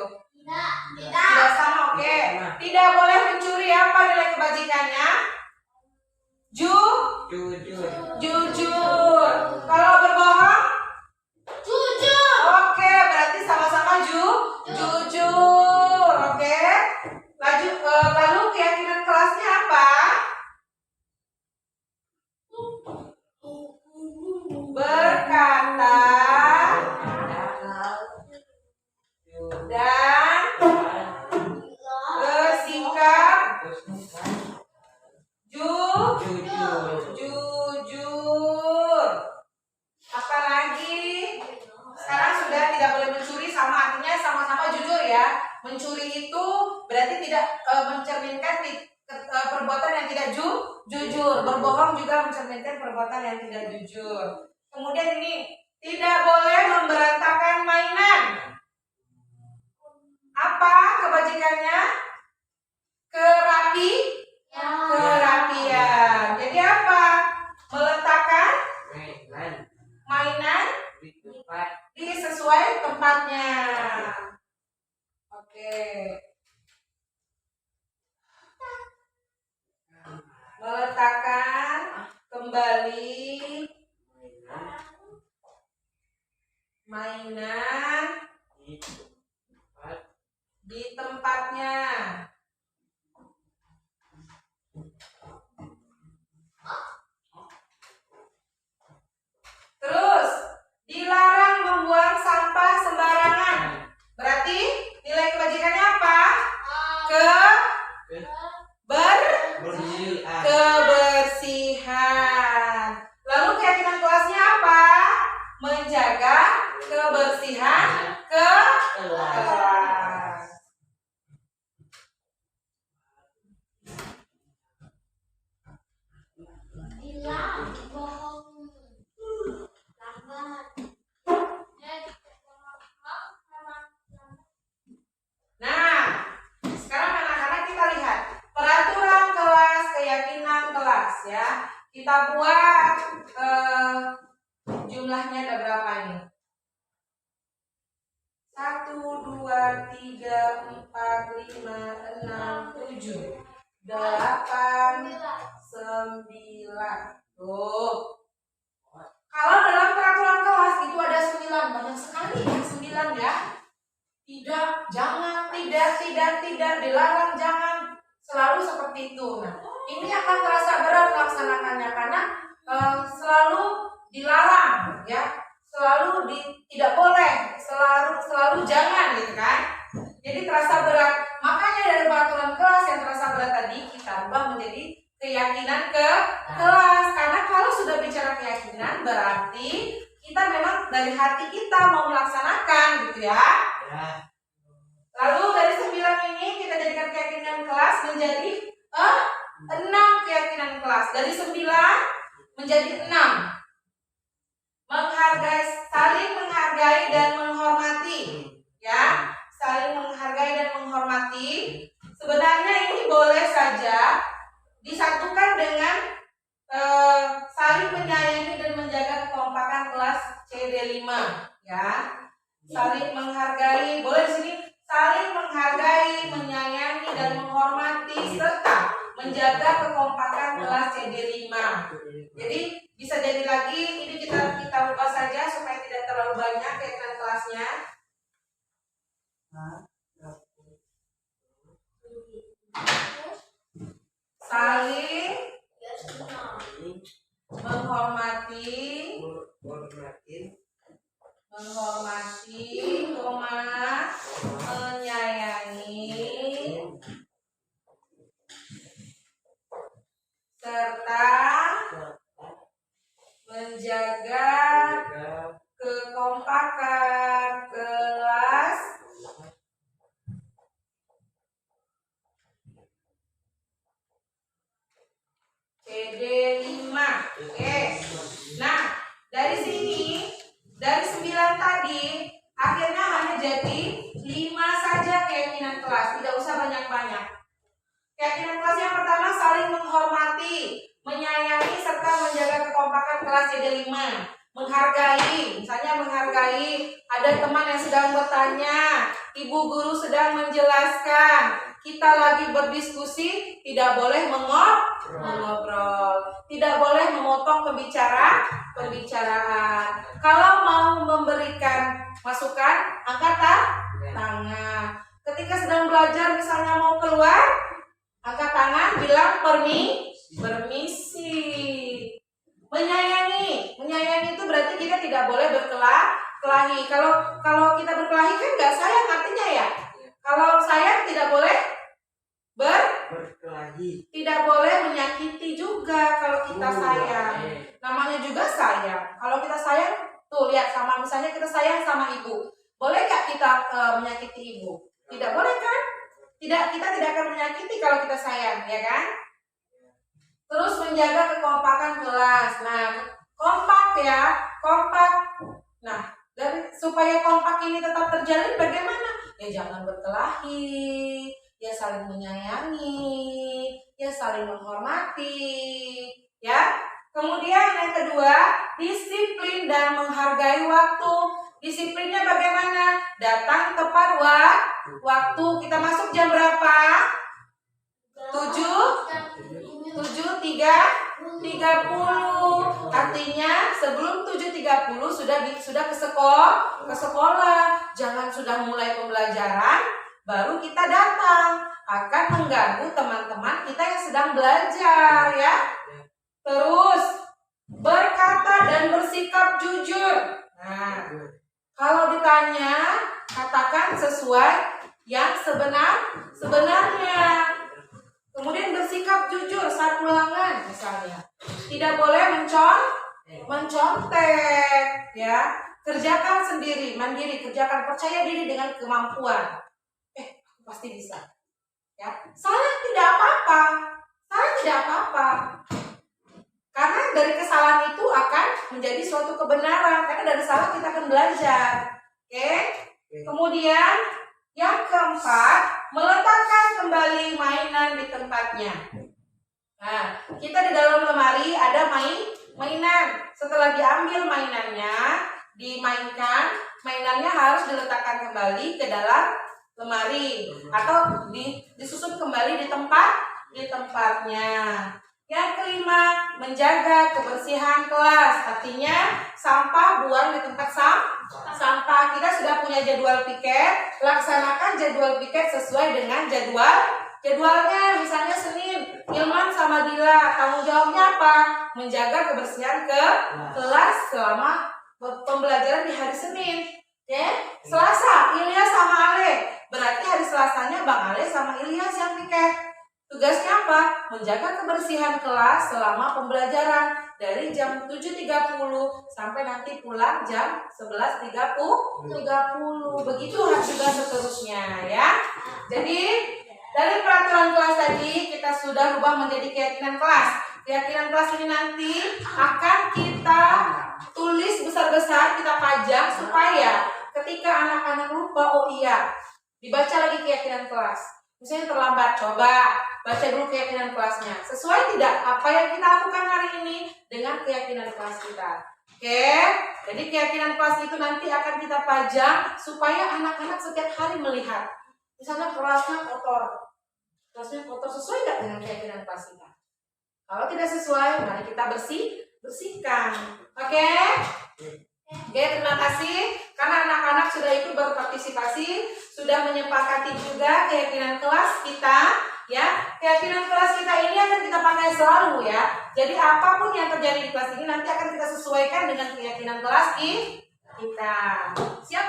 Tidak sama, oke. Tidak boleh mencuri. Apa nilai kebajikannya? Jujur. Kalau berbohong? Oke, berarti sama-sama jujur. Oke. Lalu keyakinan kelasnya apa? Berkata dan bersikap jujur. Apalagi sekarang sudah tidak boleh mencuri, sama artinya sama-sama jujur ya. Mencuri itu berarti tidak mencerminkan perbuatan yang tidak jujur. Berbohong juga mencerminkan perbuatan yang tidak jujur. Kemudian ini, tidak boleh memberantakan mainan. Apa kebajikannya? Kerapian. Jadi apa? Meletakkan mainan di sesuai tempatnya. Oke. Meletakkan kembali mainan di tempatnya. Terus dilarang membuang sampah sembarangan. Berarti nilai kebajikannya apa? Kebersihan. Lalu keyakinan kelasnya apa? Menjaga kebersihan kelas. Nah, sekarang anak-anak kita lihat peraturan kelas, keyakinan kelas ya. Kita buat jumlahnya ada berapa ini? 1, 2, 3, 4, 5, 6, 7, 8, 9. Tuh. Kalau dalam peraturan kelas itu ada 9, banyak sekali ya 9 ya. Tidak, jangan, tidak, dilarang, jangan. Selalu seperti itu. Nah, ini akan terasa berat melaksanakannya karena selalu dilarang ya. Selalu tidak boleh, selalu jangan gitu kan. Jadi terasa berat. Makanya dari peraturan kelas yang terasa berat tadi kita ubah menjadi keyakinan ke kelas. Karena kalau sudah bicara keyakinan berarti kita memang dari hati kita mau melaksanakan gitu ya. Lalu dari 9 ini kita jadikan keyakinan kelas menjadi 6 keyakinan kelas. Dari 9 menjadi 6. Saling menghargai dan menghormati. Ya, saling menghargai dan menghormati. Sebenarnya ini boleh saja disatukan dengan saling menyayangi dan menjaga kekompakan kelas CD5. Ya, saling menghargai, boleh di sini saling menghargai, menyayangi dan menghormati serta menjaga kekompakan kelas CD5. Jadi bisa jadi lagi, ini kita ubah saja supaya tidak terlalu banyak kegiatan kelasnya. Saling menghormati, menyayangi serta menjaga kekompakan kelas CD5. Oke. Nah, dari sini, dari 9 tadi, akhirnya hanya jadi 5 saja keyakinan kelas, tidak usah banyak-banyak. Keyakinan kelas yang pertama saling menghormati, menyayangi serta menjaga kekompakan kelas CD5. Menghargai, misalnya menghargai, ada teman yang sedang bertanya, ibu guru sedang menjelaskan, kita lagi berdiskusi, tidak boleh mengobrol, tidak boleh memotong pembicaraan. Kalau mau memberikan masukan, angkat tangan. Ketika sedang belajar misalnya mau keluar, angkat tangan, bilang permisi. Menyayangi itu berarti kita tidak boleh berkelahi. Kalau kita berkelahi kan nggak sayang artinya ya. Kalau sayang tidak boleh berkelahi. Tidak boleh menyakiti juga kalau kita sayang. Namanya juga sayang. Kalau kita sayang, tuh lihat sama misalnya kita sayang sama ibu. Boleh nggak kita menyakiti ibu? Tidak boleh kan? Kita tidak akan menyakiti kalau kita sayang, ya kan? Terus menjaga kekompakan kelas. Nah, kompak ya, kompak. Nah, dan supaya kompak ini tetap terjalin bagaimana? Ya jangan berkelahi, ya saling menyayangi, ya saling menghormati, ya. Kemudian yang kedua, disiplin dan menghargai waktu. Disiplinnya bagaimana? Datang tepat waktu. Kita masuk jam berapa? 7:30. Artinya sebelum 7:30 sudah ke sekolah. Jangan sudah mulai pembelajaran baru kita datang, akan mengganggu teman-teman kita yang sedang belajar, ya. Terus berkata dan bersikap jujur. Nah, kalau ditanya, katakan sesuai yang sebenarnya. Kemudian bersikap jujur saat ulangan misalnya. Tidak boleh mencontek, ya. Kerjakan sendiri, mandiri, kerjakan, percaya diri dengan kemampuan. Pasti bisa. Ya, salah tidak apa-apa. Karena dari kesalahan itu akan menjadi suatu kebenaran. Karena dari salah kita akan belajar. Oke? Kemudian yang keempat, meletakkan kembali mainan di tempatnya. Nah, kita di dalam lemari ada mainan. Setelah diambil mainannya, dimainkan, mainannya harus diletakkan kembali ke dalam lemari atau disusun kembali di tempatnya. Yang kelima, menjaga kebersihan kelas. Artinya sampah buang di tempat sampah. Kita sudah punya jadwal piket, laksanakan jadwal piket sesuai dengan jadwalnya. Misalnya Senin, Ilman sama Dila tanggung jawabnya apa? Menjaga kebersihan kelas selama pembelajaran di hari Senin. Selasa, Ilyas sama Ale. Berarti hari Selasanya Bang Ale sama Ilyas yang piket. Tugasnya apa? Menjaga kebersihan kelas selama pembelajaran dari jam 7.30 sampai nanti pulang jam 11.30. Begitu juga seterusnya, ya. Jadi dari peraturan kelas tadi kita sudah rubah menjadi keyakinan kelas. keyakinan kelas ini nanti akan kita tulis besar-besar, kita pajang supaya ketika anak-anak lupa, oh iya, dibaca lagi keyakinan kelas. Misalnya terlambat, coba baca dulu keyakinan kelasnya. Sesuai tidak apa yang kita lakukan hari ini dengan keyakinan kelas kita. Oke, jadi keyakinan kelas itu nanti akan kita pajang supaya anak-anak setiap hari melihat. Misalnya kelasnya kotor, sesuai nggak dengan keyakinan kelas kita? Kalau tidak sesuai, mari kita bersihkan. Oke? Oke, terima kasih karena anak-anak sudah ikut berpartisipasi, sudah menyepakati juga keyakinan kelas kita. Ya, keyakinan kelas kita ini akan kita pakai selalu ya. Jadi apapun yang terjadi di kelas ini nanti akan kita sesuaikan dengan keyakinan kelas kita. Siap,